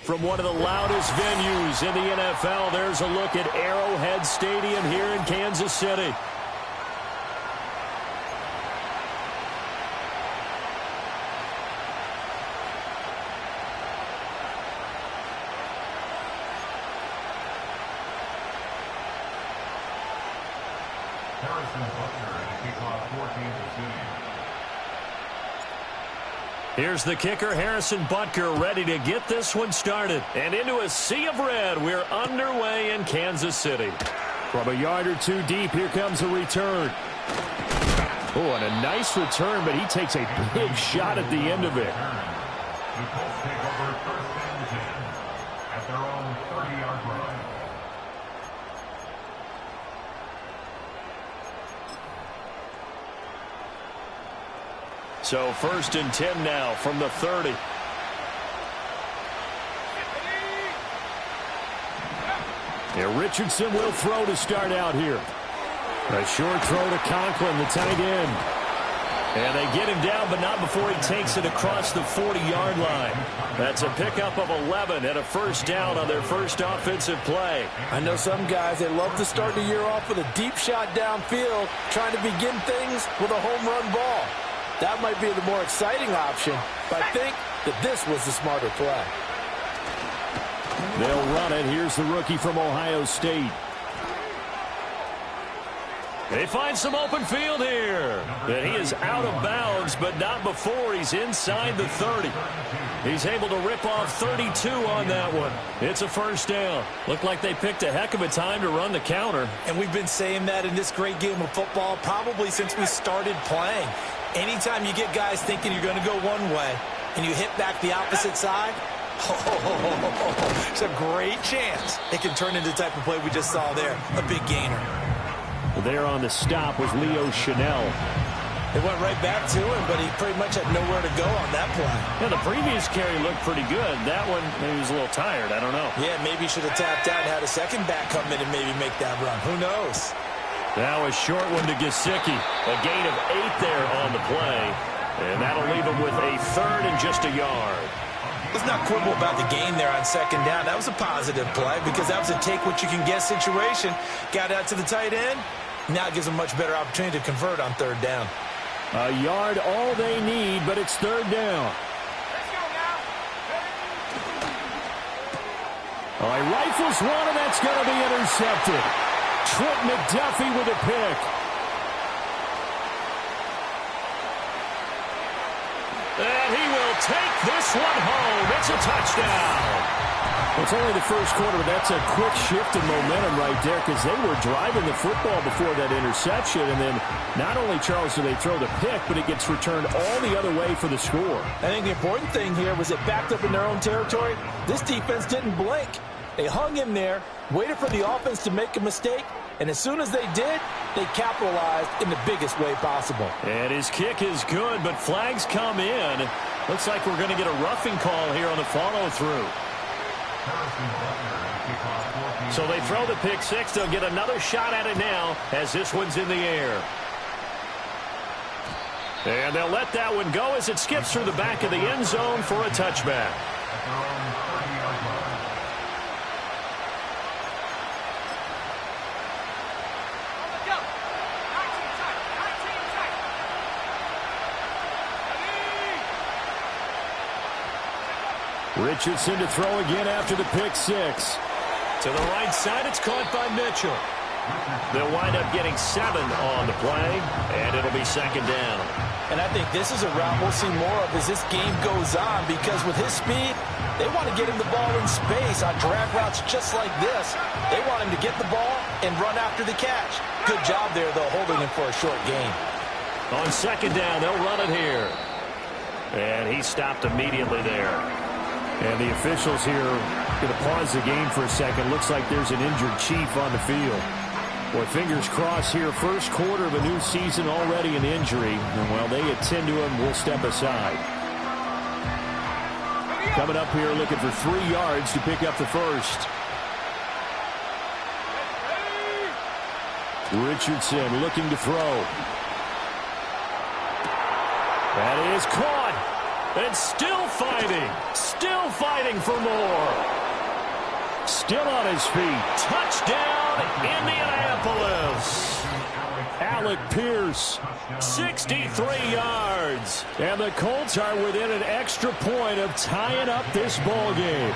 From one of the loudest venues in the NFL, there's a look at Arrowhead Stadium here in Kansas City. Here's the kicker, Harrison Butker, ready to get this one started. And into a sea of red, we're underway in Kansas City. From a yard or two deep, here comes a return. Oh, and a nice return, but he takes a big shot at the end of it. The Colts take over first and 10 at their own 30-yard line. So first and 10 now from the 30. Yeah, Richardson will throw to start out here. A short throw to Conklin, the tight end. And they get him down, but not before he takes it across the 40-yard line. That's a pickup of 11 and a first down on their first offensive play. I know some guys, they love to start the year off with a deep shot downfield, trying to begin things with a home run ball. That might be the more exciting option, but I think that this was the smarter play. They'll run it. Here's the rookie from Ohio State. They find some open field here. And he is out of bounds, but not before he's inside the 30. He's able to rip off 32 on that one. It's a first down. Looked like they picked a heck of a time to run the counter. And we've been saying that in this great game of football probably since we started playing. Anytime you get guys thinking you're going to go one way and you hit back the opposite side, it's a great chance it can turn into the type of play we just saw there, a big gainer. Well, there on the stop was Leo Chanel. It went right back to him, but he pretty much had nowhere to go on that play. Yeah, the previous carry looked pretty good. That one, maybe he was a little tired. I don't know. Yeah, maybe he should have tapped out and had a second back come in and maybe make that run. Who knows? Now a short one to Gesicki. A gain of 8 there on the play. And that'll leave him with a third and just a yard. Let's not quibble about the gain there on second down. That was a positive play because that was a take-what-you-can-get situation. Got out to the tight end. Now it gives them a much better opportunity to convert on third down. A yard all they need, but it's third down. All right, rifles one, and that's going to be intercepted. Trent McDuffie with a pick. And he will take this one home. It's a touchdown. Well, it's only the first quarter, but that's a quick shift in momentum right there because they were driving the football before that interception. And then not only, Charles, do they throw the pick, but it gets returned all the other way for the score. I think the important thing here was it backed up in their own territory. This defense didn't blink. They hung in there, waited for the offense to make a mistake, and as soon as they did, they capitalized in the biggest way possible. And his kick is good, but flags come in. Looks like we're going to get a roughing call here on the follow-through. So they throw the pick six. They'll get another shot at it now as this one's in the air. And they'll let that one go as it skips through the back of the end zone for a touchback. Richardson to throw again after the pick six. To the right side, it's caught by Mitchell. They'll wind up getting 7 on the play, and it'll be second down. And I think this is a route we'll see more of as this game goes on because with his speed, they want to get him the ball in space on drag routes just like this. They want him to get the ball and run after the catch. Good job there, though, holding him for a short gain. On second down, they'll run it here. And he stopped immediately there. And the officials here going to pause the game for a second. Looks like there's an injured Chief on the field. Boy, fingers crossed here. First quarter of a new season, already an injury. And while they attend to him, we'll step aside. Coming up here looking for 3 yards to pick up the first. Richardson looking to throw. That is caught. And still fighting for more. Still on his feet. Touchdown, Indianapolis. Alec Pierce, 63 yards. And the Colts are within an extra point of tying up this ball game.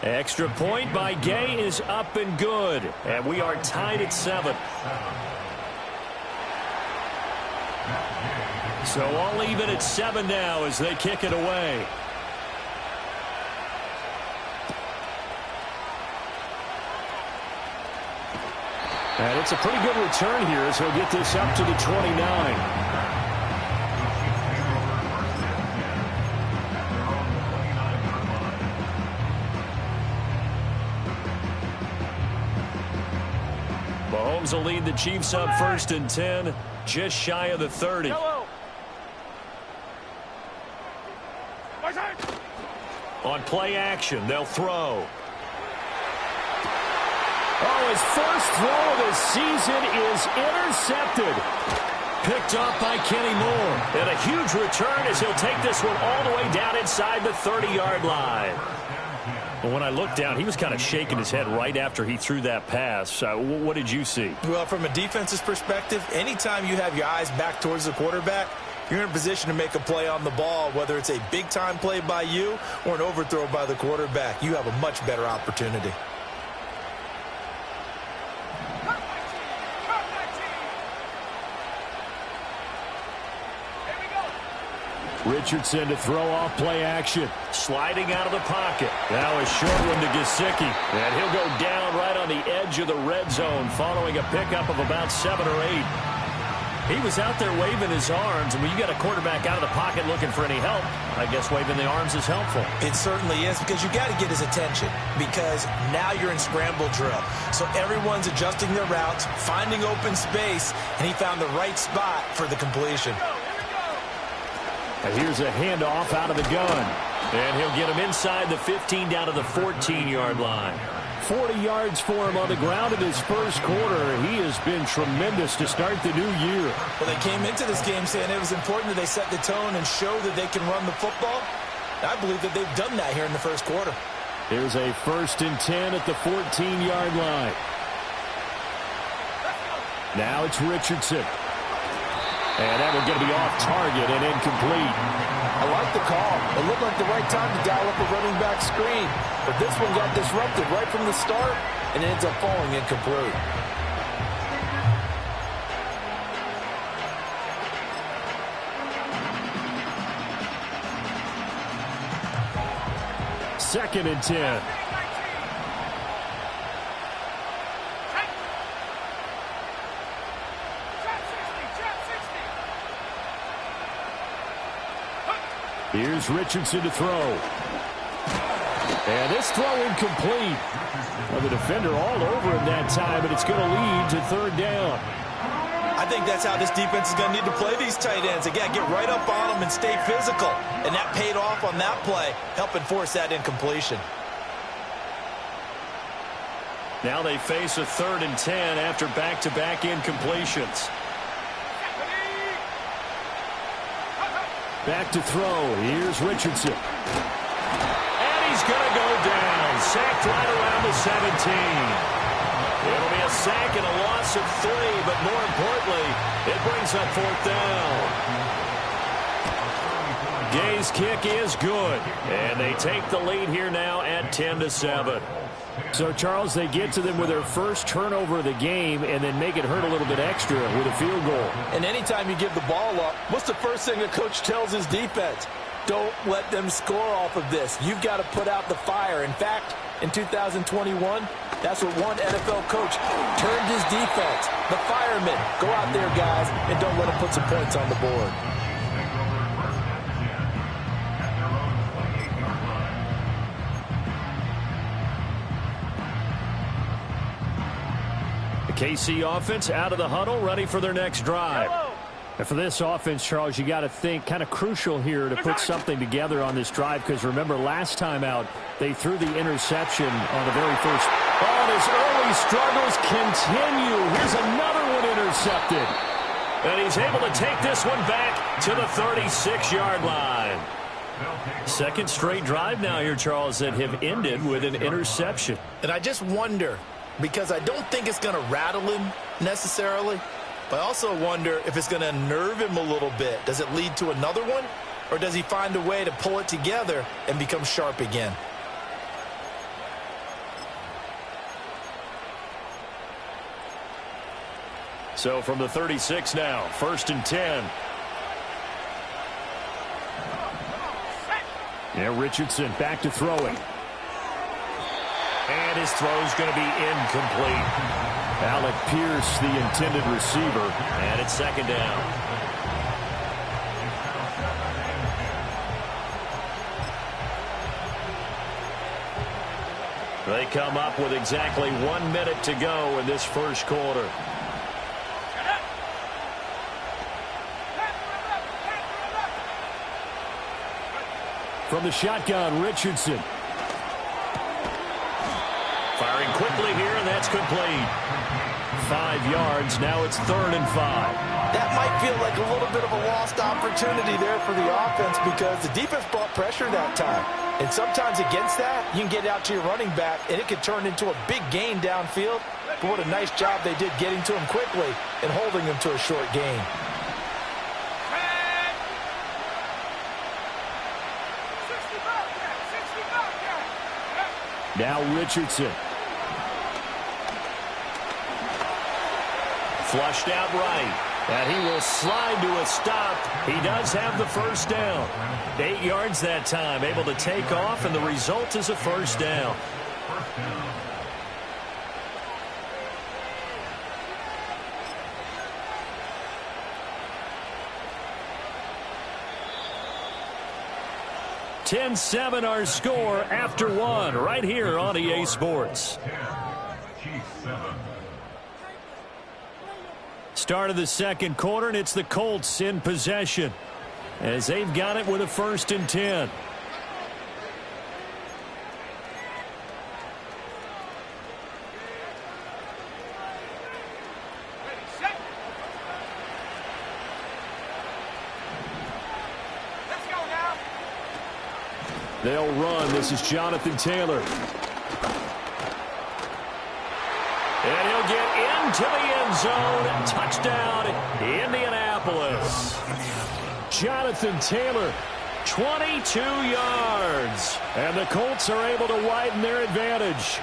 Extra point by Gay is up and good. And we are tied at 7. So all even at 7 now as they kick it away. And it's a pretty good return here as he'll get this up to the 29. Mahomes will lead the Chiefs up 1st and 10, just shy of the 30. On play action, they'll throw. Oh, his first throw of the season is intercepted. Picked off by Kenny Moore. And a huge return as he'll take this one all the way down inside the 30-yard line. Well, when I looked down, he was kind of shaking his head right after he threw that pass. What did you see? Well, from a defense's perspective, anytime you have your eyes back towards the quarterback, you're in a position to make a play on the ball, whether it's a big-time play by you or an overthrow by the quarterback. You have a much better opportunity. Richardson to throw off play action. Sliding out of the pocket. Now a short one to Gesicki. And he'll go down right on the edge of the red zone following a pickup of about 7 or 8. He was out there waving his arms, and when you got a quarterback out of the pocket looking for any help, I guess waving the arms is helpful. It certainly is, because you got to get his attention, because now you're in scramble drill. So everyone's adjusting their routes, finding open space, and he found the right spot for the completion. And here's a handoff out of the gun. And he'll get him inside the 15 down to the 14-yard line. 40 yards for him on the ground in his first quarter. He has been tremendous to start the new year. Well, they came into this game saying it was important that they set the tone and show that they can run the football. I believe that they've done that here in the first quarter. Here's a 1st and 10 at the 14-yard line. Now it's Richardson. And that will get to be off target and incomplete. I like the call. It looked like the right time to dial up a running back screen. But this one got disrupted right from the start and ends up falling incomplete. Second and 10. Here's Richardson to throw. And this throw incomplete. Well, the defender all over him that time, but it's going to lead to 3rd down. I think that's how this defense is going to need to play these tight ends. Again, get right up on them and stay physical. And that paid off on that play, helping force that incompletion. Now they face a 3rd and 10 after back-to-back incompletions. Back to throw. Here's Richardson. And he's going to go down. Sacked right around the 17. It'll be a sack and a loss of 3, but more importantly, it brings up 4th down. Gay's kick is good. And they take the lead here now at 10-7. So, Charles, they get to them with their first turnover of the game and then make it hurt a little bit extra with a field goal. And anytime you give the ball up, what's the first thing a coach tells his defense? Don't let them score off of this. You've got to put out the fire. In fact, in 2021, that's what one NFL coach termed his defense. The firemen. Go out there, guys, and don't let them put some points on the board. KC offense out of the huddle, ready for their next drive. And for this offense, Charles, you got to think kind of crucial here to put something together on this drive, because remember last time out they threw the interception on the very first. Oh, and his early struggles continue. Here's another one intercepted. And he's able to take this one back to the 36-yard line. Second straight drive now here, Charles, that have ended with an interception. And I just wonder, because I don't think it's going to rattle him necessarily, but I also wonder if it's going to unnerve him a little bit. Does it lead to another one? Or does he find a way to pull it together and become sharp again? So from the 36 now, 1st and 10. Yeah, Richardson back to throwing. And his throw's going to be incomplete. Alec Pierce, the intended receiver. And it's 2nd down. They come up with exactly 1 minute to go in this first quarter. From the shotgun, Richardson. Firing quickly here, and that's complete. 5 yards, now it's 3rd and 5. That might feel like a little bit of a lost opportunity there for the offense because the defense brought pressure that time. And sometimes against that, you can get out to your running back, and it can turn into a big gain downfield. But what a nice job they did getting to him quickly and holding him to a short gain. Now Richardson. Flushed out right. And he will slide to a stop. He does have the first down. 8 yards that time, able to take off, and the result is a first down. (10-7) our score after 1 right here on EA Sports. Start of the second quarter, and it's the Colts in possession as they've got it with a 1st and 10. They'll run. This is Jonathan Taylor. And he'll get into the end zone. Touchdown, Indianapolis. Jonathan Taylor, 22 yards. And the Colts are able to widen their advantage.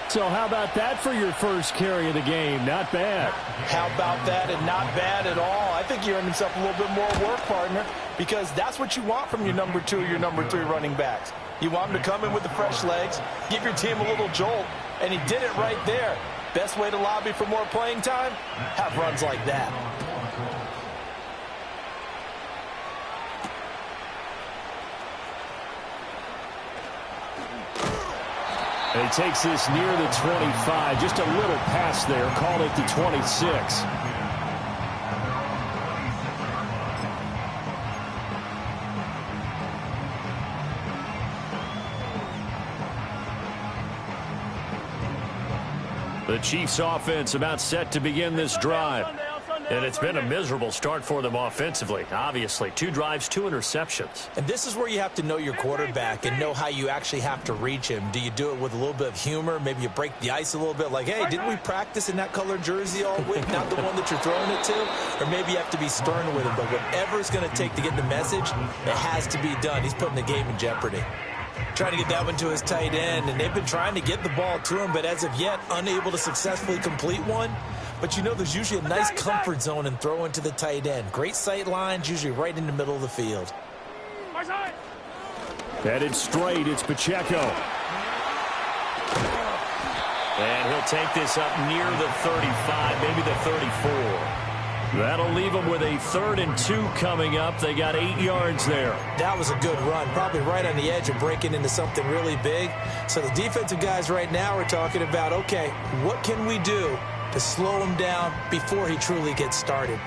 So how about that for your first carry of the game? Not bad. How about that, and not bad at all. I think he earned himself a little bit more work, partner, because that's what you want from your number 2 or your number 3 running backs. You want him to come in with the fresh legs, give your team a little jolt, and he did it right there. Best way to lobby for more playing time? Have runs like that. And he takes this near the 25. Just a little pass there. Called it the 26. The Chiefs offense about set to begin this drive. And it's been a miserable start for them offensively. Obviously, 2 drives, 2 interceptions. And this is where you have to know your quarterback and know how you actually have to reach him. Do you do it with a little bit of humor? Maybe you break the ice a little bit like, hey, didn't we practice in that colored jersey all week? Not the one that you're throwing it to? Or maybe you have to be stern with him. But whatever it's going to take to get the message, it has to be done. He's putting the game in jeopardy. Trying to get that one to his tight end, and they've been trying to get the ball to him, but as of yet, unable to successfully complete one. But you know there's usually a nice comfort zone in throwing to the tight end. Great sight lines, usually right in the middle of the field. Headed straight, it's Pacheco. And he'll take this up near the 35, maybe the 34. That'll leave them with a 3rd and 2 coming up. They got 8 yards there. That was a good run, probably right on the edge of breaking into something really big. So the defensive guys right now are talking about, okay, what can we do to slow him down before he truly gets started?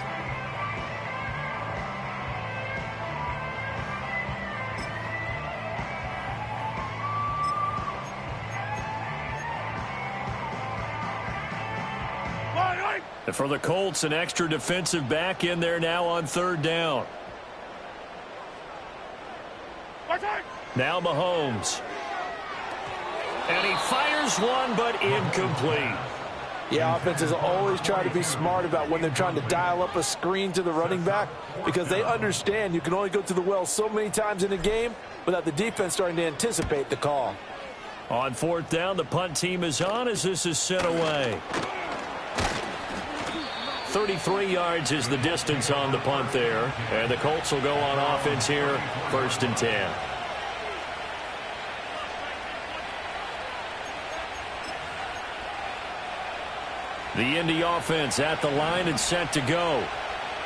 And for the Colts, an extra defensive back in there now on third down. Now Mahomes. And he fires one, but incomplete. Yeah, offenses always try to be smart about when they're trying to dial up a screen to the running back because they understand you can only go to the well so many times in a game without the defense starting to anticipate the call. On fourth down, the punt team is on as this is sent away. 33 yards is the distance on the punt there. And the Colts will go on offense here, 1st and 10. The Indy offense at the line and set to go.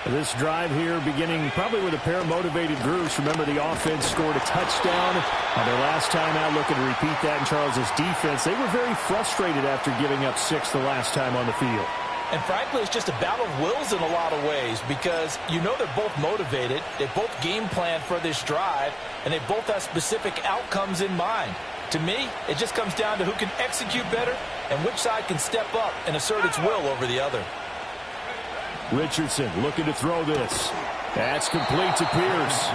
This drive here beginning probably with a pair of motivated groups. Remember, the offense scored a touchdown on their last time out, looking to repeat that in Charles's defense. They were very frustrated after giving up 6 the last time on the field. And frankly, it's just a battle of wills in a lot of ways because you know they're both motivated. They both game plan for this drive, and they both have specific outcomes in mind. To me, it just comes down to who can execute better and which side can step up and assert its will over the other. Richardson looking to throw this. That's complete to Pierce.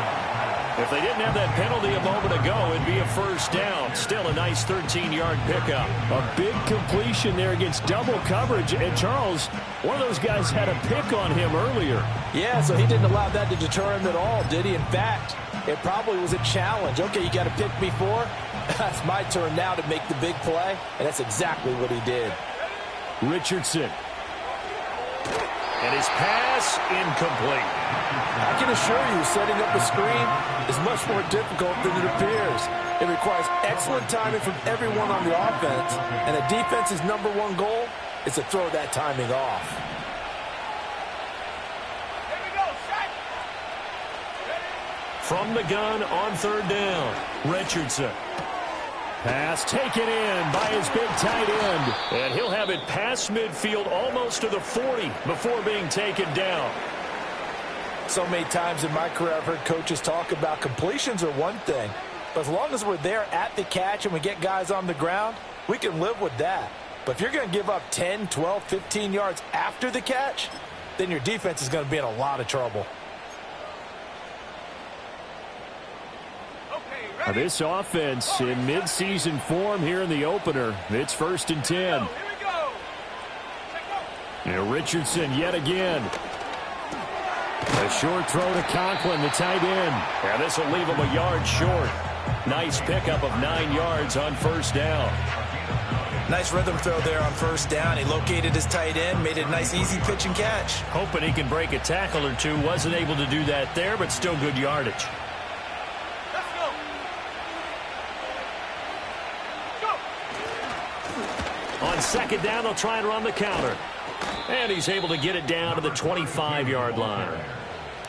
If they didn't have that penalty a moment ago, it'd be a first down. Still a nice 13-yard pickup. A big completion there against double coverage. And Charles, one of those guys had a pick on him earlier. Yeah, so he didn't allow that to deter him at all, did he? In fact, it probably was a challenge. Okay, you got to pick me for? That's my turn now to make the big play, and that's exactly what he did. Richardson. And his pass incomplete. I can assure you, setting up a screen is much more difficult than it appears. It requires excellent timing from everyone on the offense, and a defense's #1 goal is to throw that timing off. From the gun on third down, Richardson. Pass taken in by his big tight end. And he'll have it past midfield almost to the 40 before being taken down. So many times in my career I've heard coaches talk about completions are one thing. But as long as we're there at the catch and we get guys on the ground, we can live with that. But if you're going to give up 10, 12, 15 yards after the catch, then your defense is going to be in a lot of trouble. Now this offense in midseason form here in the opener. It's 1st and 10. And Richardson yet again. A short throw to Conklin, the tight end. And this will leave him a yard short. Nice pickup of 9 yards on first down. Nice rhythm throw there on first down. He located his tight end, made it a nice easy pitch and catch. Hoping he can break a tackle or two. Wasn't able to do that there, but still good yardage. On second down, they'll try and run the counter. And he's able to get it down to the 25-yard line.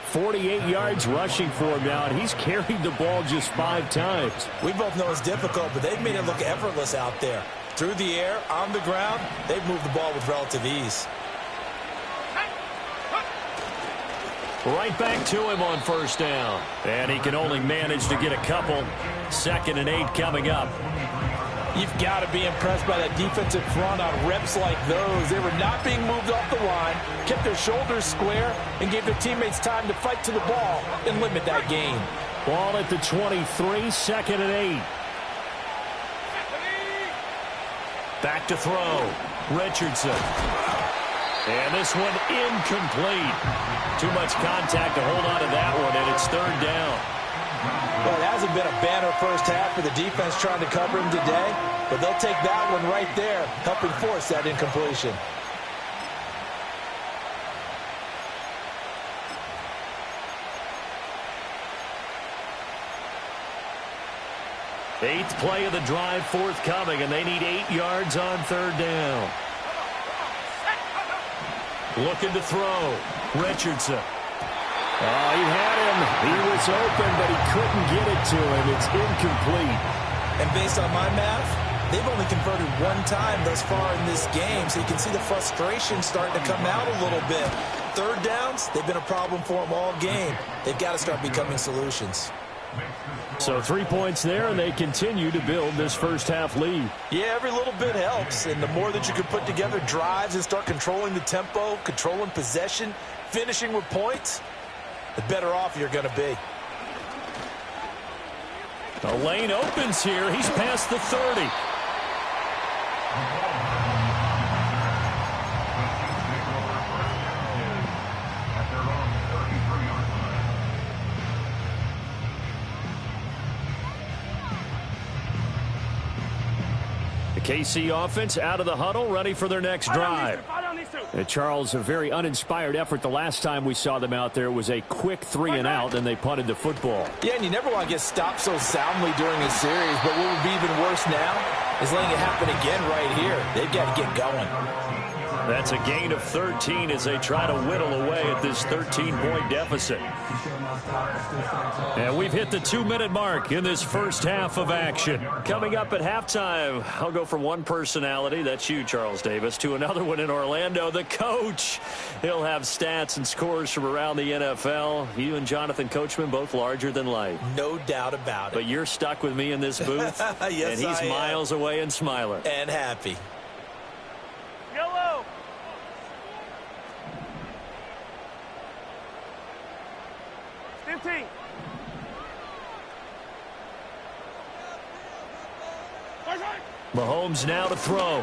48 yards rushing for him now, and he's carried the ball just 5 times. We both know it's difficult, but they've made it look effortless out there. Through the air, on the ground, they've moved the ball with relative ease. Right back to him on first down. And he can only manage to get a couple. 2nd and 8 coming up. You've got to be impressed by that defensive front on reps like those. They were not being moved off the line, kept their shoulders square, and gave their teammates time to fight to the ball and limit that gain. Ball at the 23, 2nd and 8. Back to throw. Richardson. And this one incomplete. Too much contact to hold on to that one, and it's 3rd down. Well, it hasn't been a banner first half for the defense trying to cover him today, but they'll take that one right there, helping force that incompletion. Eighth play of the drive forthcoming, and they need 8 yards on 3rd down. Looking to throw. Richardson. Oh, he had him. He was open, but he couldn't get it to him. It's incomplete. And based on my math, they've only converted 1 time thus far in this game, so you can see the frustration starting to come out a little bit. 3rd downs, they've been a problem for them all game. They've got to start becoming solutions. So 3 points there, and they continue to build this first-half lead. Yeah, every little bit helps, and the more that you can put together drives and start controlling the tempo, controlling possession, finishing with points, the better off you're going to be. The lane opens here. He's past the 30. The KC offense out of the huddle, ready for their next drive. Charles, a very uninspired effort the last time we saw them out there. It was a quick 3-and-out, and they punted the football. Yeah, and you never want to get stopped so soundly during a series, but what would be even worse now is letting it happen again right here. They've got to get going. That's a gain of 13 as they try to whittle away at this 13-point deficit. And we've hit the 2-minute mark in this first half of action. Coming up at halftime, I'll go from one personality, that's you, Charles Davis, to another one in Orlando, the coach. He'll have stats and scores from around the NFL. You and Jonathan Coachman, both larger than life. No doubt about it. But you're stuck with me in this booth. Yes, and he's miles away and smiling. And happy. Yellow. Mahomes now to throw.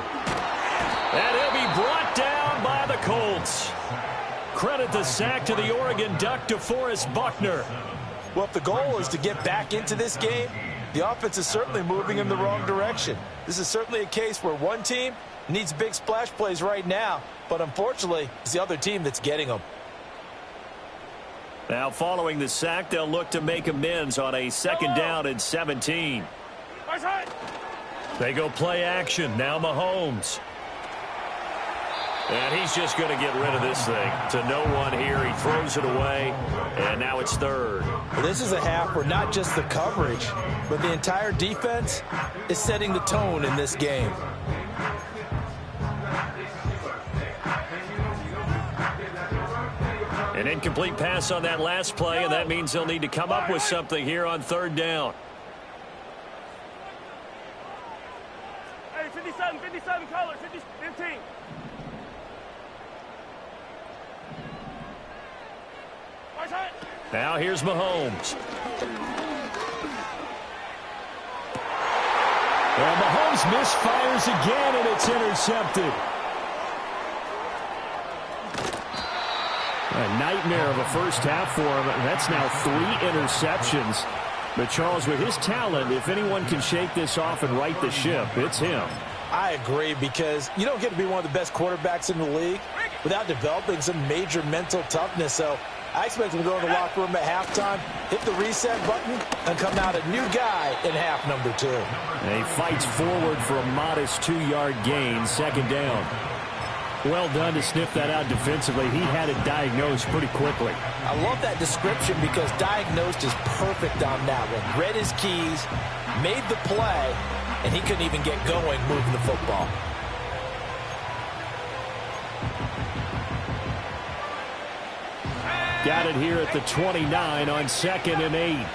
And he'll be brought down by the Colts. Credit the sack to the Oregon Duck, DeForest Buckner. Well, if the goal is to get back into this game, the offense is certainly moving in the wrong direction. This is certainly a case where one team needs big splash plays right now, but unfortunately, it's the other team that's getting them. Now, following the sack, they'll look to make amends on a 2nd down and 17. They go play action. Now Mahomes. And he's just going to get rid of this thing to no one here. He throws it away, and now it's 3rd. Well, this is a half where not just the coverage, but the entire defense is setting the tone in this game. An incomplete pass on that last play, and that means they'll need to come up with something here on 3rd down. Hey, 57 color, 15. Now here's Mahomes. Well, Mahomes misfires again, and it's intercepted. A nightmare of a first half for him. That's now 3 interceptions. But, Charles, with his talent, if anyone can shake this off and right the ship, it's him. I agree, because you don't get to be one of the best quarterbacks in the league without developing some major mental toughness. So I expect him to go in the locker room at halftime, hit the reset button, and come out a new guy in half number 2. And he fights forward for a modest 2-yard gain, 2nd down. Well done to sniff that out defensively. He had it diagnosed pretty quickly. I love that description because diagnosed is perfect on that one. Read his keys, made the play, and he couldn't even get going moving the football. Got it here at the 29 on 2nd and 8.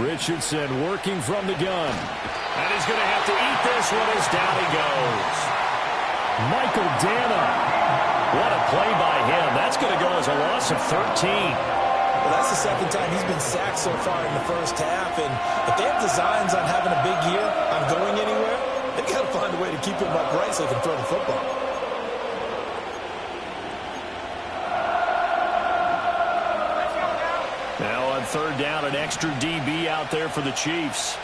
Richardson working from the gun. And he's going to have to eat this one as down he goes. Michael Dana. What a play by him. That's going to go as a loss of 13. Well, that's the 2nd time he's been sacked so far in the first half. And if they have designs on having a big year, on going anywhere, they've got to find a way to keep him upright so they can throw the football. Now on 3rd down, an extra DB out there for the Chiefs.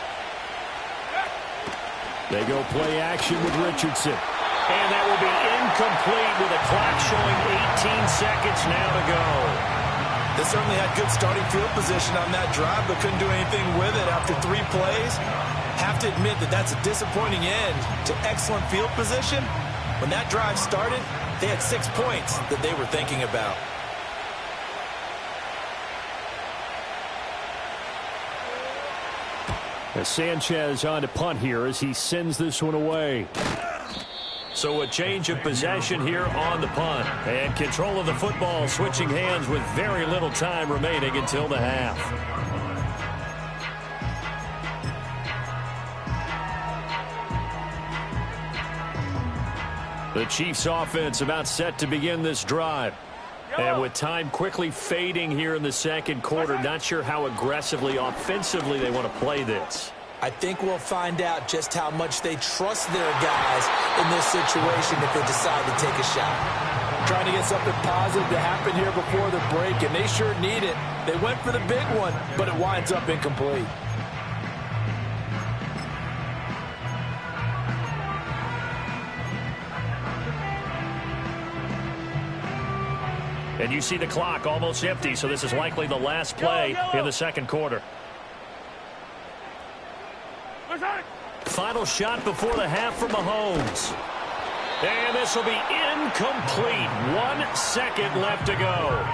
They go play action with Richardson. And that will be incomplete with a clock showing 18 seconds now to go. They certainly had good starting field position on that drive, but couldn't do anything with it after 3 plays. Have to admit that that's a disappointing end to excellent field position. When that drive started, they had 6 points that they were thinking about. As Sanchez on to punt here as he sends this one away. So a change of possession here on the punt. And control of the football switching hands with very little time remaining until the half. The Chiefs offense about set to begin this drive. And with time quickly fading here in the second quarter, not sure how aggressively, offensively they want to play this. I think we'll find out just how much they trust their guys in this situation if they decide to take a shot. Trying to get something positive to happen here before the break, and they sure need it. They went for the big one, but it winds up incomplete. And you see the clock almost empty, so this is likely the last play in the second quarter. Final shot before the half from Mahomes. And this will be incomplete. 1 second left to go.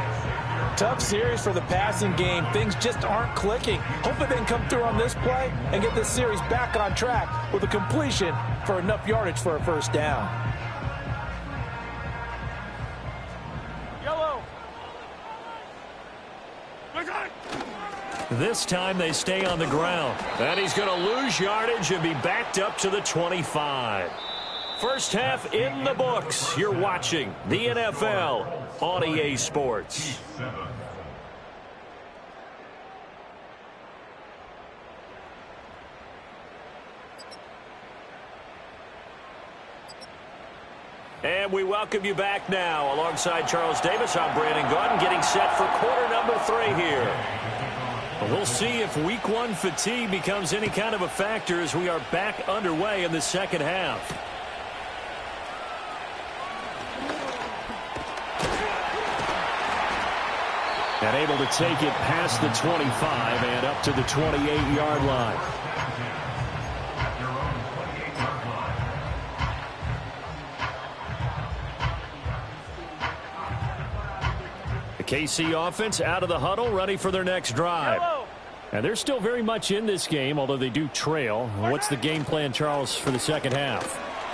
Tough series for the passing game. Things just aren't clicking. Hopefully they can come through on this play and get this series back on track with a completion for enough yardage for a first down. This time they stay on the ground. And he's going to lose yardage and be backed up to the 25. First half in the books. You're watching the NFL on EA Sports. And we welcome you back now. Alongside Charles Davis, I'm Brandon Gordon, getting set for quarter number 3 here. We'll see if week 1 fatigue becomes any kind of a factor as we are back underway in the second half. And able to take it past the 25 and up to the 28-yard line. KC offense out of the huddle, ready for their next drive. And they're still very much in this game, although they do trail. What's the game plan, Charles, for the second half?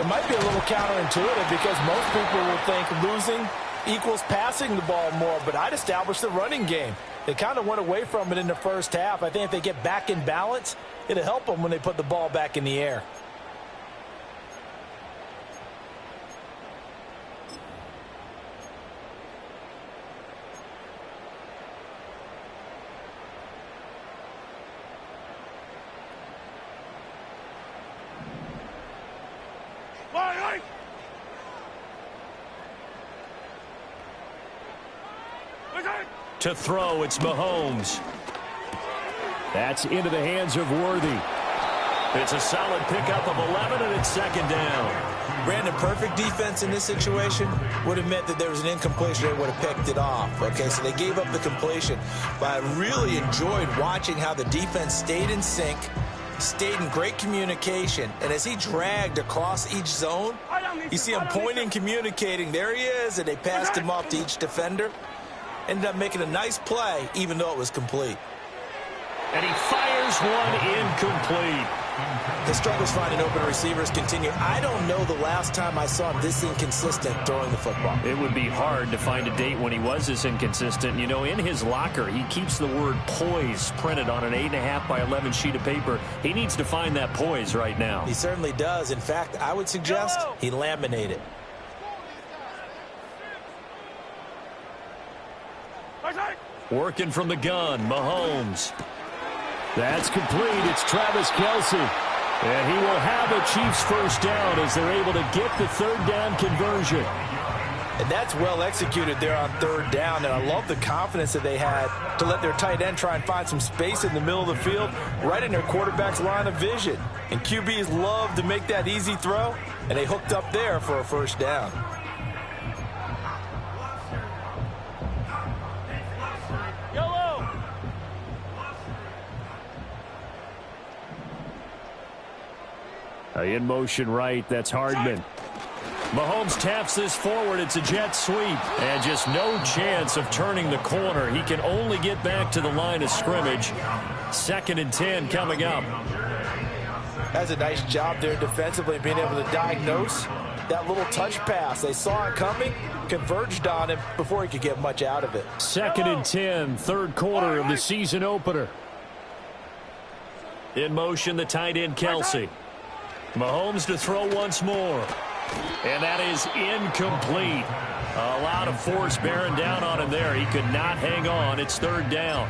It might be a little counterintuitive because most people will think losing equals passing the ball more, but I'd establish the running game. They kind of went away from it in the first half. I think if they get back in balance, it'll help them when they put the ball back in the air. To throw, it's Mahomes. That's into the hands of Worthy. It's a solid pickup of 11, and it's second down. Brandon, perfect defense in this situation would have meant that there was an incompletion. They would have picked it off. Okay, so they gave up the completion. But I really enjoyed watching how the defense stayed in sync, stayed in great communication, and as he dragged across each zone, you see him pointing, communicating. There he is, and they passed him off to each defender. Ended up making a nice play, even though it was complete. And he fires one incomplete. The struggles finding open receivers continue. I don't know the last time I saw him this inconsistent throwing the football. It would be hard to find a date when he was this inconsistent. You know, in his locker, he keeps the word poise printed on an 8.5 by 11 sheet of paper. He needs to find that poise right now. He certainly does. In fact, I would suggest he laminate it. Working from the gun, Mahomes. That's complete. It's Travis Kelce. And he will have a Chiefs first down as they're able to get the third down conversion. And that's well executed there on third down. And I love the confidence that they had to let their tight end try and find some space in the middle of the field, right in their quarterback's line of vision. And QBs love to make that easy throw, and they hooked up there for a first down. In motion right, that's Hardman. Mahomes taps this forward. It's a jet sweep. And just no chance of turning the corner. He can only get back to the line of scrimmage. 2nd and 10 coming up. That's a nice job there defensively, being able to diagnose that little touch pass. They saw it coming, converged on him before he could get much out of it. 2nd and 10, third quarter of the season opener. In motion, the tight end, Kelce. Mahomes to throw once more. And that is incomplete. A lot of force bearing down on him there. He could not hang on. It's third down.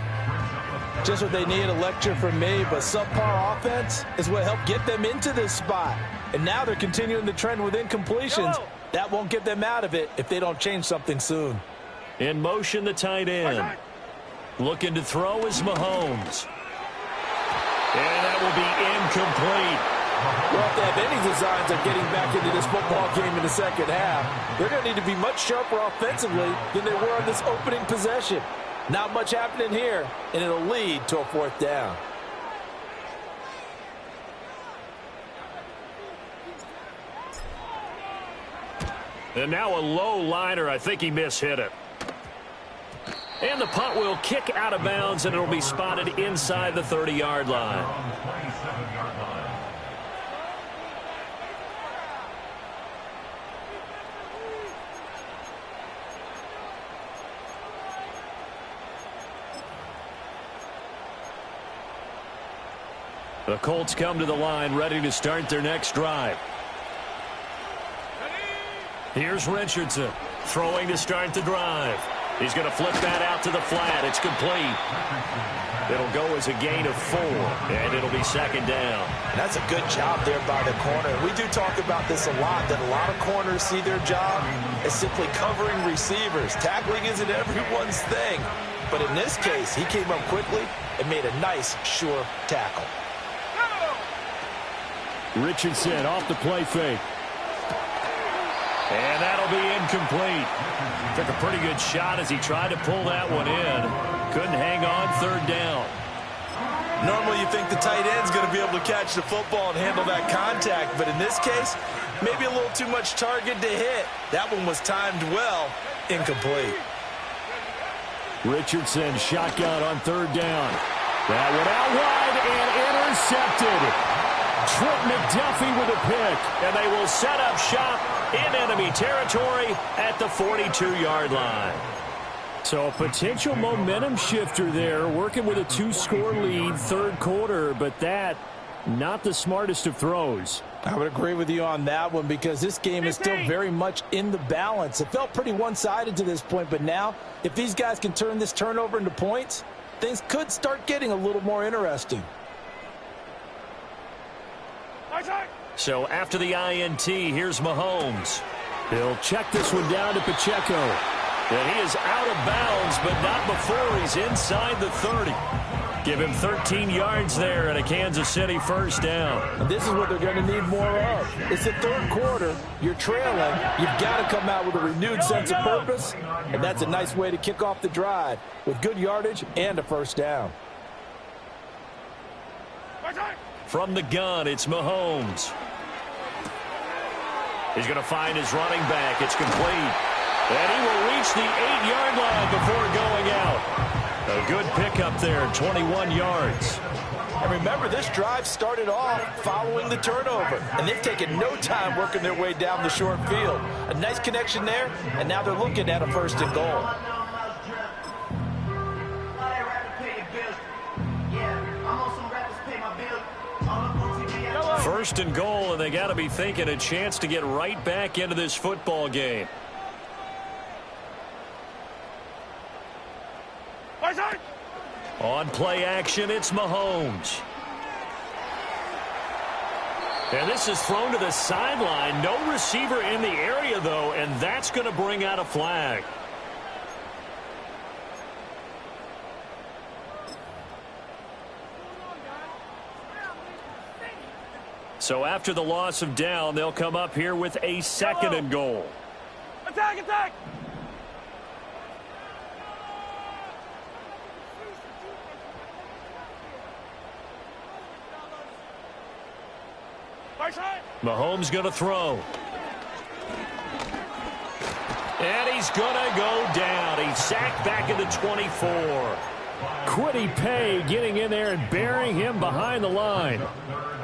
Just what they need, a lecture from me, but subpar offense is what helped get them into this spot. And now they're continuing the trend with incompletions. That won't get them out of it if they don't change something soon. In motion, the tight end. Looking to throw is Mahomes. And that will be incomplete. Well, if they have any designs of getting back into this football game in the second half, they're going to need to be much sharper offensively than they were on this opening possession. Not much happening here, and it'll lead to a fourth down. And now a low liner. I think he mishit it. And the punt will kick out of bounds, and it'll be spotted inside the 30-yard line. The Colts come to the line, ready to start their next drive. Here's Richardson, throwing to start the drive. He's going to flip that out to the flat. It's complete. It'll go as a gain of 4, and it'll be second down. And that's a good job there by the corner. We do talk about this a lot, that a lot of corners see their job as simply covering receivers. Tackling isn't everyone's thing. But in this case, he came up quickly and made a nice, sure tackle. Richardson off the play fake. And that'll be incomplete. Took a pretty good shot as he tried to pull that one in. Couldn't hang on, third down. Normally you think the tight end's going to be able to catch the football and handle that contact, but in this case, maybe a little too much target to hit. That one was timed well, incomplete. Richardson shotgun on third down. That one out wide and intercepted. Trent McDuffie with a pick, and they will set up shop in enemy territory at the 42-yard line. So a potential momentum shifter there, working with a 2-score lead, third quarter, but that, not the smartest of throws. I would agree with you on that one because this game is still very much in the balance. It felt pretty one-sided to this point, but now if these guys can turn this turnover into points, things could start getting a little more interesting. So after the INT, here's Mahomes. He'll check this one down to Pacheco. And he is out of bounds, but not before he's inside the 30. Give him 13 yards there and a Kansas City first down. And this is what they're going to need more of. It's the third quarter. You're trailing. You've got to come out with a renewed sense of purpose. And that's a nice way to kick off the drive with good yardage and a first down. From the gun, it's Mahomes. He's going to find his running back. It's complete. And he will reach the 8-yard line before going out. A good pickup there, 21 yards. And remember, this drive started off following the turnover. And they've taken no time working their way down the short field. A nice connection there, and now they're looking at a first and goal. First and goal, and they got to be thinking a chance to get right back into this football game. On play action, it's Mahomes. And this is thrown to the sideline. No receiver in the area, though, and that's going to bring out a flag. So after the loss of down, they'll come up here with a second and goal. Attack, attack! Mahomes going to throw. And he's going to go down. He's sacked back at the 24. Kwity Paye getting in there and burying him behind the line.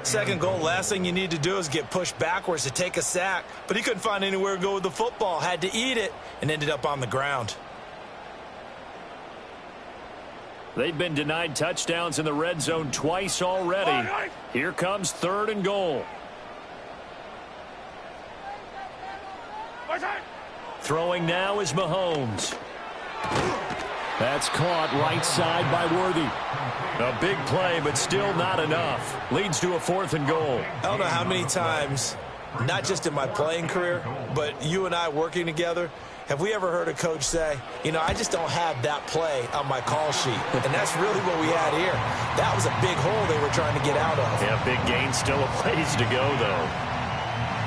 Second goal, last thing you need to do is get pushed backwards to take a sack. But he couldn't find anywhere to go with the football. Had to eat it and ended up on the ground. They've been denied touchdowns in the red zone twice already. Here comes third and goal. Throwing now is Mahomes. That's caught right side by Worthy. A big play, but still not enough. Leads to a 4th and goal. I don't know how many times, not just in my playing career, but you and I working together, have we ever heard a coach say, you know, I just don't have that play on my call sheet. And that's really what we had here. That was a big hole they were trying to get out of. Yeah, big gain, still a ways to go, though.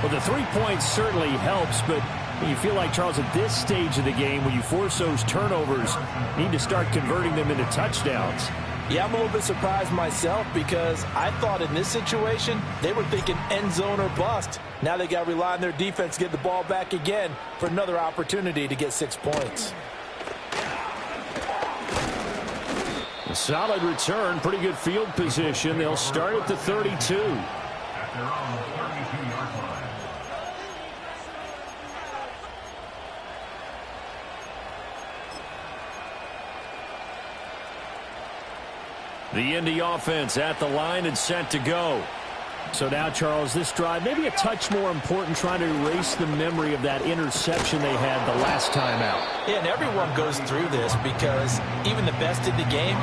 Well, the 3 points certainly helps, but you feel like, Charles, at this stage of the game, when you force those turnovers, you need to start converting them into touchdowns. Yeah, I'm a little bit surprised myself because I thought in this situation they were thinking end zone or bust. Now they got to rely on their defense to get the ball back again for another opportunity to get 6 points. A solid return, pretty good field position. They'll start at the 32. At their own 32-yard line. The Indy offense at the line and set to go. So now, Charles, this drive maybe a touch more important, trying to erase the memory of that interception they had the last time out. Yeah, and everyone goes through this because even the best in the game,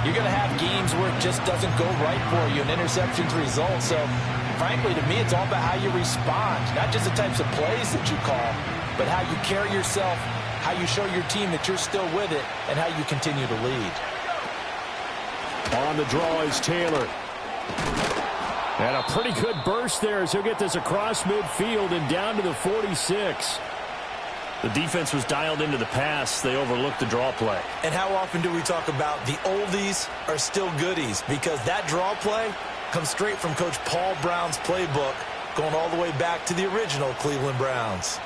you're going to have games where it just doesn't go right for you, and interceptions result. So, frankly, to me, it's all about how you respond, not just the types of plays that you call, but how you carry yourself, how you show your team that you're still with it, and how you continue to lead. On the draw is Taylor. And a pretty good burst there as he'll get this across midfield and down to the 46. The defense was dialed into the pass. They overlooked the draw play. And how often do we talk about the oldies are still goodies? Because that draw play comes straight from Coach Paul Brown's playbook, going all the way back to the original Cleveland Browns.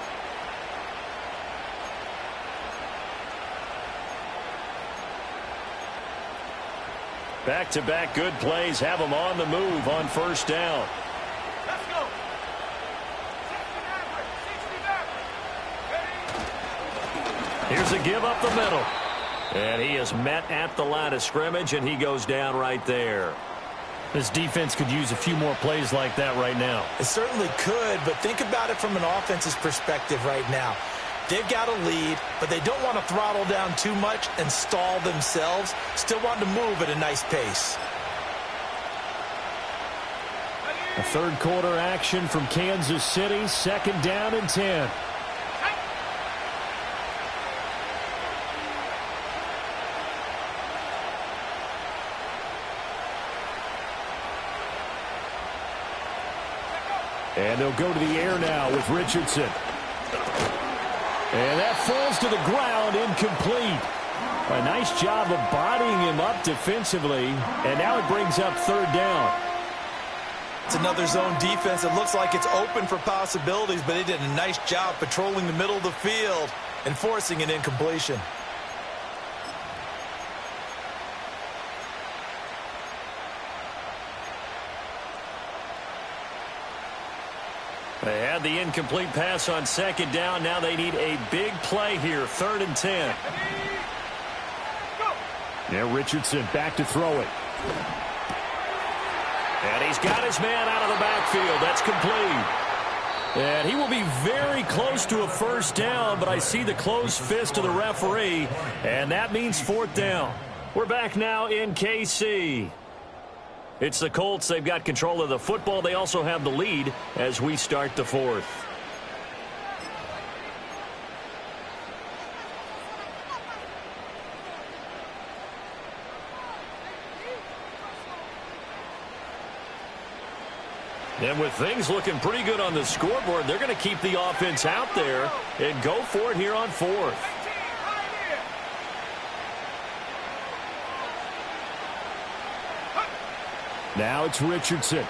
Back-to-back good plays have them on the move on first down. Let's go. 69. Here's a give up the middle. And he is met at the line of scrimmage, and he goes down right there. This defense could use a few more plays like that right now. It certainly could, but think about it from an offense's perspective right now. They've got a lead, but they don't want to throttle down too much and stall themselves. Still want to move at a nice pace. A third quarter action from Kansas City, 2nd down and 10. And they'll go to the air now with Richardson. And that falls to the ground, incomplete. A nice job of bodying him up defensively, and now it brings up 3rd down. It's another zone defense. It looks like it's open for possibilities, but they did a nice job patrolling the middle of the field and forcing an incompletion. They had the incomplete pass on 2nd down. Now they need a big play here, 3rd and 10. Now Richardson back to throw it. And he's got his man out of the backfield. That's complete. And he will be very close to a 1st down, but I see the closed fist of the referee, and that means 4th down. We're back now in KC. It's the Colts. They've got control of the football. They also have the lead as we start the 4th. And with things looking pretty good on the scoreboard, they're going to keep the offense out there and go for it here on 4th. Now it's Richardson.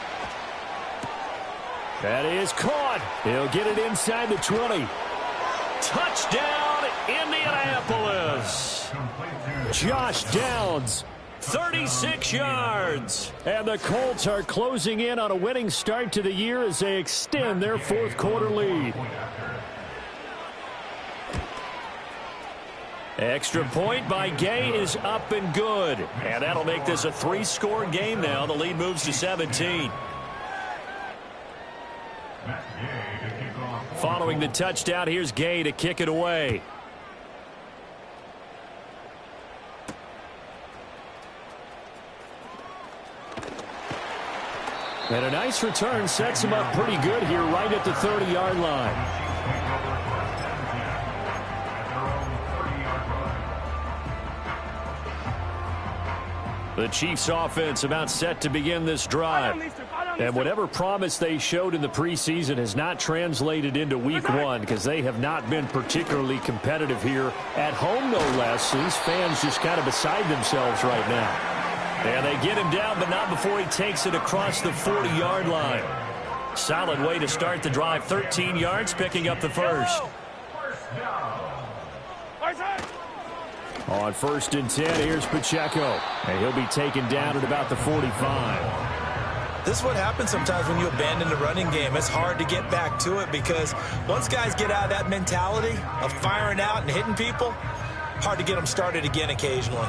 That is caught. He'll get it inside the 20. Touchdown, Indianapolis. Josh Downs. 36 yards. And the Colts are closing in on a winning start to the year as they extend their 4th quarter lead. Extra point by Gay is up and good. And that'll make this a 3-score game now. The lead moves to 17. Matt Gay to kick off Following the touchdown, here's Gay to kick it away. And a nice return sets him up pretty good here right at the 30-yard line. The Chiefs offense about set to begin this drive. And whatever promise they showed in the preseason has not translated into week one because they have not been particularly competitive here at home, no less. So these fans just kind of beside themselves right now. And they get him down, but not before he takes it across the 40-yard line. Solid way to start the drive. 13 yards, picking up the first. On 1st and 10, here's Pacheco. And he'll be taken down at about the 45. This is what happens sometimes when you abandon the running game. It's hard to get back to it because once guys get out of that mentality of firing out and hitting people, hard to get them started again occasionally.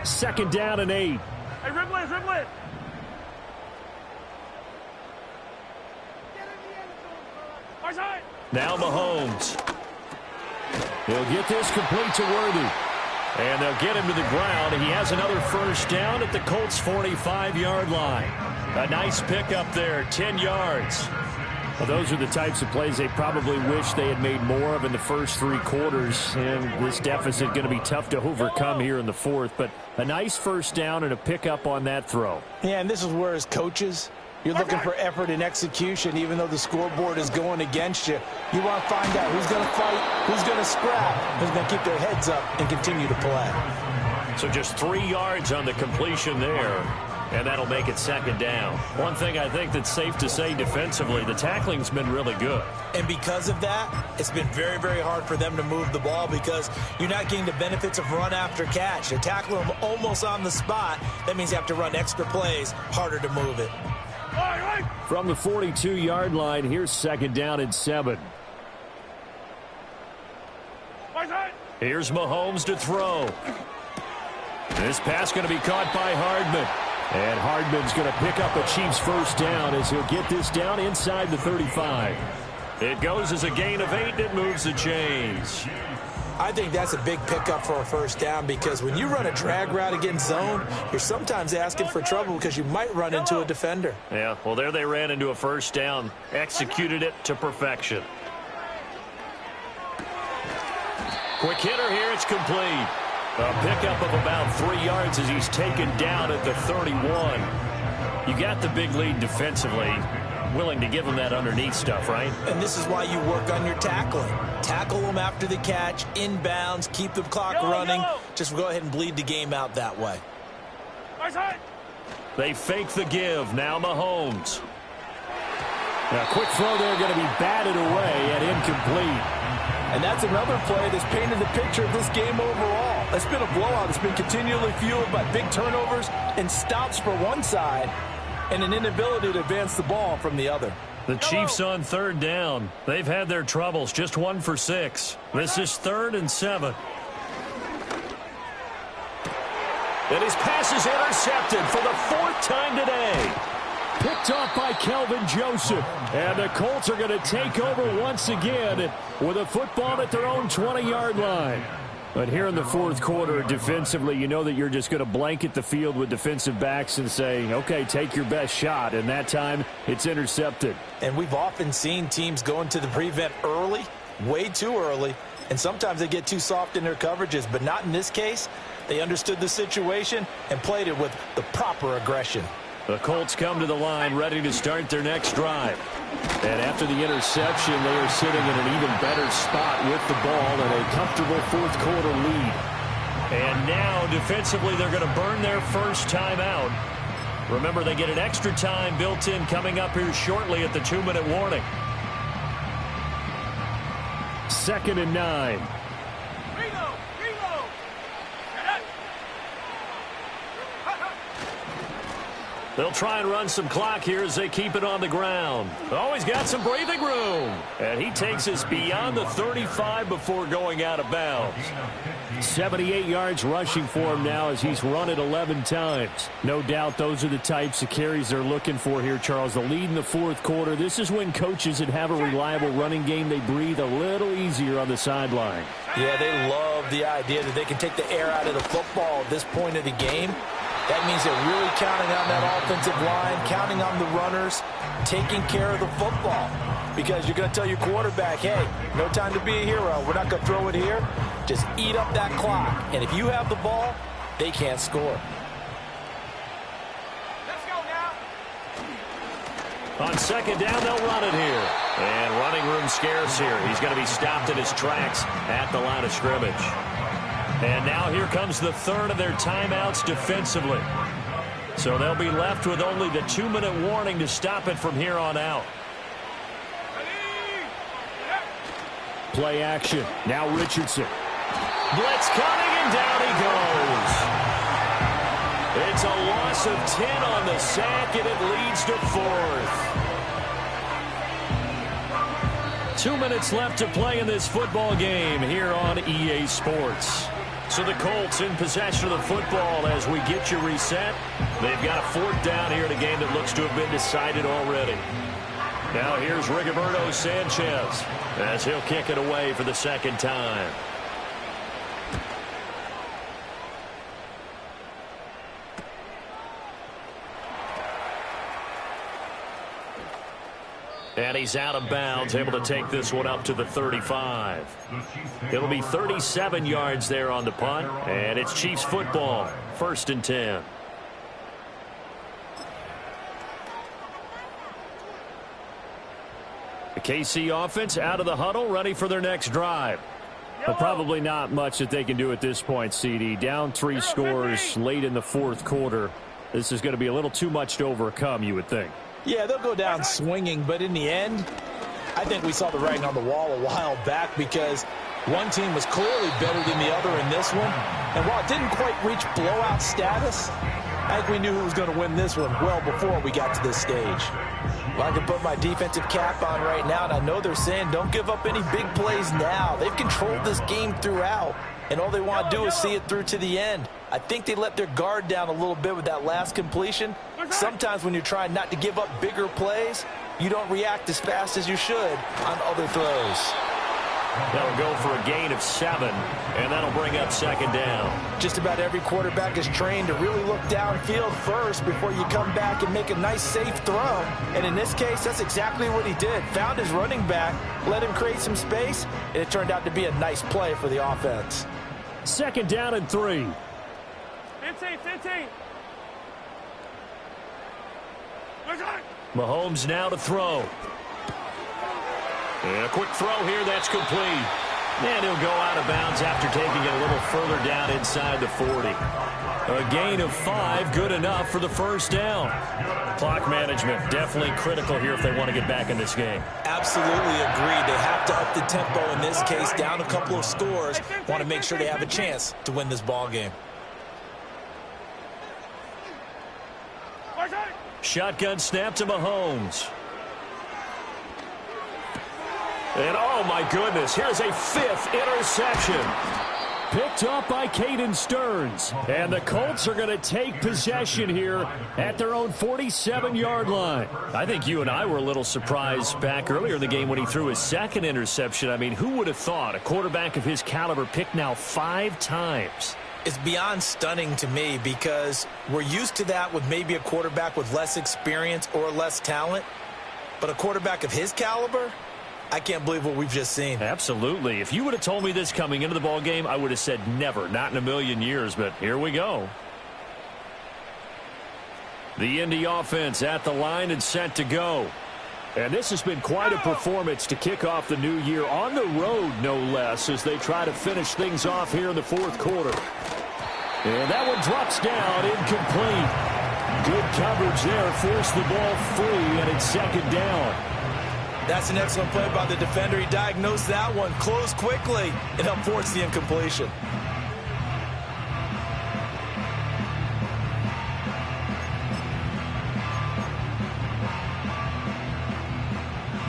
2nd down and 8. Hey, dribble it. Now Mahomes. He'll get this complete to Worthy. And they'll get him to the ground. He has another first down at the Colts' 45-yard line. A nice pickup there, 10 yards. Well, those are the types of plays they probably wish they had made more of in the first 3 quarters. And this deficit going to be tough to overcome here in the 4th. But a nice first down and a pickup on that throw. Yeah, and this is where as coaches, you're looking for effort and execution, even though the scoreboard is going against you. You want to find out who's going to fight, who's going to scrap, who's going to keep their heads up and continue to play. So just 3 yards on the completion there, and that'll make it 2nd down. One thing I think that's safe to say defensively, the tackling's been really good. And because of that, it's been very, very hard for them to move the ball because you're not getting the benefits of run after catch. They're tackling them almost on the spot. That means you have to run extra plays, harder to move it. From the 42-yard line, here's 2nd down and 7. Here's Mahomes to throw. This pass going to be caught by Hardman. And Hardman's going to pick up a Chiefs first down as he'll get this down inside the 35. It goes as a gain of 8. It moves the chains. I think that's a big pickup for a first down because when you run a drag route against zone, you're sometimes asking for trouble because you might run into a defender. Yeah, well, there they ran into a first down, executed it to perfection. Quick hitter here, it's complete. A pickup of about 3 yards as he's taken down at the 31. You got the big lead defensively. Willing to give him that underneath stuff, right? And this is why you work on your tackling. Tackle them after the catch, inbounds, keep the clock running. Just go ahead and bleed the game out that way. They fake the give. Now Mahomes. A quick throw there going to be batted away and incomplete. And that's another play that's painted the picture of this game overall. It's been a blowout. It's been continually fueled by big turnovers and stops for one side and an inability to advance the ball from the other. The Chiefs on 3rd down. They've had their troubles, just 1 for 6. This is 3rd and 7. And his pass is intercepted for the 4th time today. Picked off by Kelvin Joseph. And the Colts are going to take over once again with a football at their own 20-yard line. But here in the 4th quarter, defensively, you know that you're just going to blanket the field with defensive backs and say, okay, take your best shot. And that time, it's intercepted. And we've often seen teams go into the prevent early, way too early, and sometimes they get too soft in their coverages. But not in this case. They understood the situation and played it with the proper aggression. The Colts come to the line ready to start their next drive. And after the interception, they are sitting in an even better spot with the ball and a comfortable 4th quarter lead. And now, defensively, they're going to burn their first time out. Remember, they get an extra time built in coming up here shortly at the 2-minute warning. 2nd and 9. They'll try and run some clock here as they keep it on the ground. Oh, he's got some breathing room. And he takes us beyond the 35 before going out of bounds. 78 yards rushing for him now as he's run it 11 times. No doubt those are the types of carries they're looking for here, Charles. The lead in the fourth quarter. This is when coaches that have a reliable running game, they breathe a little easier on the sideline. Yeah, they love the idea that they can take the air out of the football at this point of the game. That means they're really counting on that offensive line, counting on the runners, taking care of the football. Because you're going to tell your quarterback, hey, no time to be a hero. We're not going to throw it here. Just eat up that clock. And if you have the ball, they can't score. Let's go now. On second down, they'll run it here. And running room scarce here. He's going to be stopped in his tracks at the line of scrimmage. And now here comes the third of their timeouts defensively. So they'll be left with only the 2-minute warning to stop it from here on out. Play action. Now Richardson. Blitz coming, and down he goes. It's a loss of 10 on the sack, and it leads to fourth. 2 minutes left to play in this football game here on EA Sports. So the Colts in possession of the football as we get you reset. They've got a fourth down here in a game that looks to have been decided already. Now here's Rigoberto Sanchez as he'll kick it away for the second time. And he's out of bounds, able to take this one up to the 35. It'll be 37 yards there on the punt, and it's Chiefs football, 1st and 10. The KC offense out of the huddle, ready for their next drive. But probably not much that they can do at this point, CD. Down 3 scores late in the fourth quarter. This is going to be a little too much to overcome, you would think. Yeah, they'll go down swinging, but in the end, I think we saw the writing on the wall a while back because one team was clearly better than the other in this one. And while it didn't quite reach blowout status, I think we knew who was going to win this one well before we got to this stage. Well, I can put my defensive cap on right now, and I know they're saying don't give up any big plays now. They've controlled this game throughout, and all they want to do is see it through to the end. I think they let their guard down a little bit with that last completion. Sometimes when you're trying not to give up bigger plays, you don't react as fast as you should on other throws. That'll go for a gain of 7, and that'll bring up second down. Just about every quarterback is trained to really look downfield first before you come back and make a nice, safe throw. And in this case, that's exactly what he did. Found his running back, let him create some space, and it turned out to be a nice play for the offense. Second down and 3. 15. Mahomes now to throw. And a quick throw here, that's complete. And he'll go out of bounds after taking it a little further down inside the 40. A gain of 5, good enough for the first down. Clock management, definitely critical here if they want to get back in this game. Absolutely agreed. They have to up the tempo in this case, down a couple of scores. Want to make sure they have a chance to win this ball game. Shotgun snap to Mahomes. And oh my goodness, here's a 5th interception. Picked up by Caden Stearns. And the Colts are going to take possession here at their own 47-yard line. I think you and I were a little surprised back earlier in the game when he threw his 2nd interception. I mean, who would have thought a quarterback of his caliber picked now 5 times? It's beyond stunning to me because we're used to that with maybe a quarterback with less experience or less talent. But a quarterback of his caliber, I can't believe what we've just seen. Absolutely. If you would have told me this coming into the ball game, I would have said never, not in a million years, but here we go. The Indy offense at the line and set to go. And this has been quite a performance to kick off the new year on the road, no less, as they try to finish things off here in the fourth quarter. And that one drops down, incomplete. Good coverage there, forced the ball free, and it's second down. That's an excellent play by the defender. He diagnosed that one, closed quickly, and helped force the incompletion.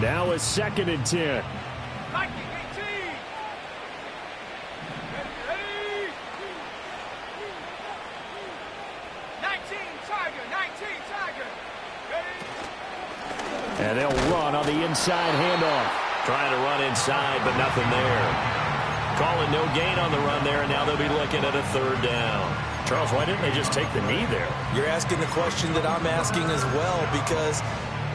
Now a 2nd and 10. And they'll run on the inside handoff. Trying to run inside, but nothing there. Calling no gain on the run there, and now they'll be looking at a third down. Charles, why didn't they just take the knee there? You're asking the question that I'm asking as well, because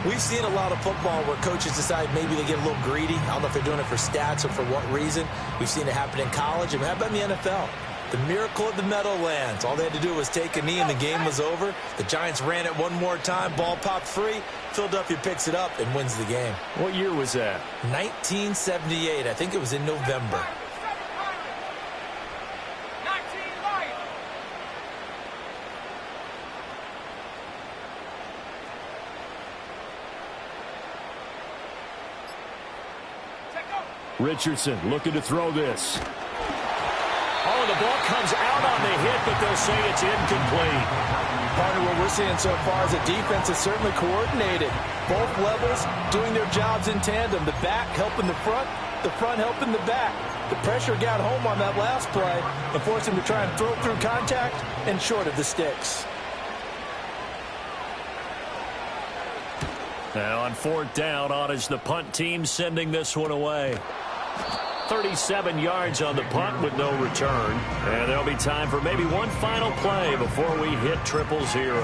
we've seen a lot of football where coaches decide maybe they get a little greedy. I don't know if they're doing it for stats or for what reason. We've seen it happen in college, and how about in the NFL? The miracle of the Meadowlands. All they had to do was take a knee and the game was over. The Giants ran it one more time. Ball popped free. Philadelphia picks it up and wins the game. What year was that? 1978. I think it was in November. Richardson looking to throw this. Oh, the ball comes out on the hit, but they'll say it's incomplete. Partner, what we're seeing so far is the defense is certainly coordinated. Both levels doing their jobs in tandem. The back helping the front helping the back. The pressure got home on that last play and forced him to try and throw through contact and short of the sticks. Now on fourth down, on is the punt team sending this one away. 37 yards on the punt with no return. And there'll be time for maybe one final play before we hit triple zeros.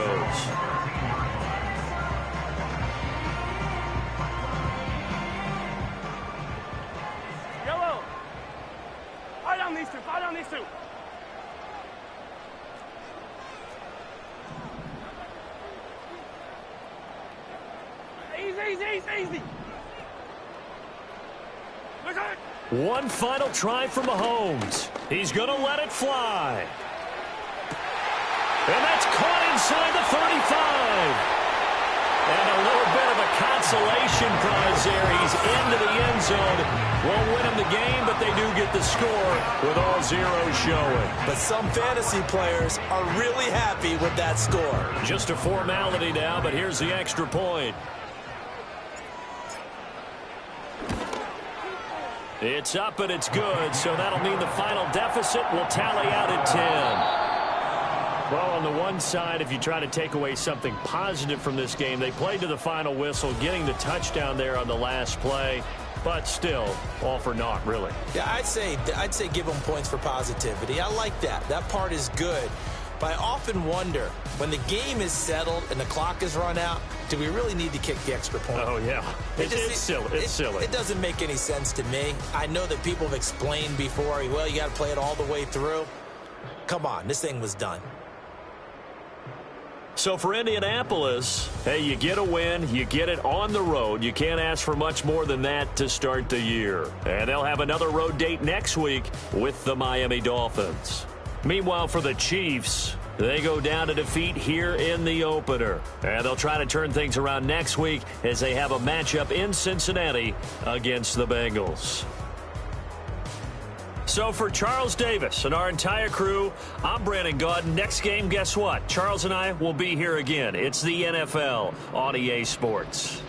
Yellow. Fight on these two. Fight on these two. Easy. Look at it. One final try for Mahomes. He's going to let it fly. And that's caught inside the 35. And a little bit of a consolation prize there. He's into the end zone. Won't win him the game, but they do get the score with all zeros showing. But some fantasy players are really happy with that score. Just a formality now, but here's the extra point. It's up and it's good, so that'll mean the final deficit will tally out at 10. Well, on the one side, if you try to take away something positive from this game, they played to the final whistle, getting the touchdown there on the last play, but still, all for naught, really. Yeah, I'd say give them points for positivity. I like that. That part is good. But I often wonder, when the game is settled and the clock is run out, do we really need to kick the extra point? Oh, yeah. It's silly. It's silly. It doesn't make any sense to me. I know that people have explained before, well, you got to play it all the way through. Come on, this thing was done. So for Indianapolis, hey, you get a win, you get it on the road. You can't ask for much more than that to start the year. And they'll have another road date next week with the Miami Dolphins. Meanwhile, for the Chiefs, they go down to defeat here in the opener. And they'll try to turn things around next week as they have a matchup in Cincinnati against the Bengals. So for Charles Davis and our entire crew, I'm Brandon Gaudin. Next game, guess what? Charles and I will be here again. It's the NFL on EA Sports.